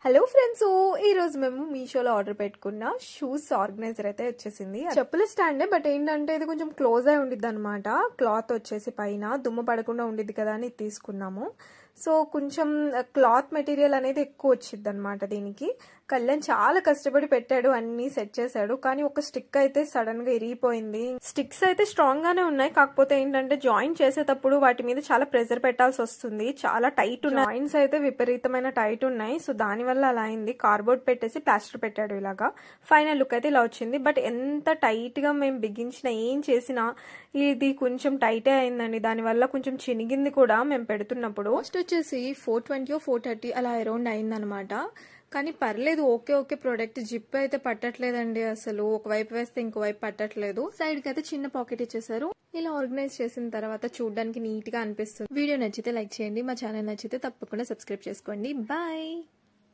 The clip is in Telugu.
హలో ఫ్రెండ్స్, ఈ రోజు మేము మీషోలో ఆర్డర్ పెట్టుకున్న షూస్ ఆర్గనైజర్ అయితే వచ్చేసింది. చెప్పుల స్టాండే, బట్ ఏంటంటే ఇది కొంచెం క్లోజ్ అయి ఉండిద్ది అనమాట. క్లాత్ వచ్చేసి పైన దుమ్ము పడకుండా ఉండిద్ది కదా అని తీసుకున్నాము. సో కొంచెం క్లాత్ మెటీరియల్ అనేది ఎక్కువ వచ్చింది అనమాట. దీనికి కళ్యాణ్ చాలా కష్టపడి పెట్టాడు, అన్ని సెట్ చేశాడు. కానీ ఒక స్టిక్ అయితే సడన్ గా ఇరిగిపోయింది. స్టిక్స్ అయితే స్ట్రాంగ్ గానే ఉన్నాయి, కాకపోతే ఏంటంటే జాయిన్ చేసేటప్పుడు వాటి మీద చాలా ప్రెజర్ పెట్టాల్సి వస్తుంది. చాలా టైట్ ఉన్నాయి, జాయింట్స్ అయితే విపరీతమైన టైట్ ఉన్నాయి. సో దాని వల్ల అలా అయింది. కార్డ్బోర్డ్ పెట్టేసి ప్లాస్టర్ పెట్టాడు ఇలాగా. ఫైనల్ లుక్ అయితే ఇలా వచ్చింది. బట్ ఎంత టైట్ గా మేము బిగించినా ఏం చేసినా ఇది కొంచెం టైటే అయిందండి. దాని వల్ల కొంచెం చినిగింది కూడా మేము పెడుతున్నప్పుడు. కాస్ట్ వచ్చేసి 420 430 అలా అరౌండ్ అయిందనమాట. కానీ పర్లేదు, ఓకే ప్రోడక్ట్. జిప్ అయితే పట్టట్లేదండి అసలు. ఒకవైపు వేస్తే ఇంకోవైపు పట్టట్లేదు. సైడ్ కి అయితే చిన్న పాకెట్ ఇచ్చేసారు. ఇలా ఆర్గనైజ్ చేసిన తర్వాత చూడడానికి నీట్ గా అనిపిస్తుంది. వీడియో నచ్చితే లైక్ చేయండి, మా ఛానల్ నచ్చితే తప్పకుండా సబ్స్క్రైబ్ చేసుకోండి. బాయ్.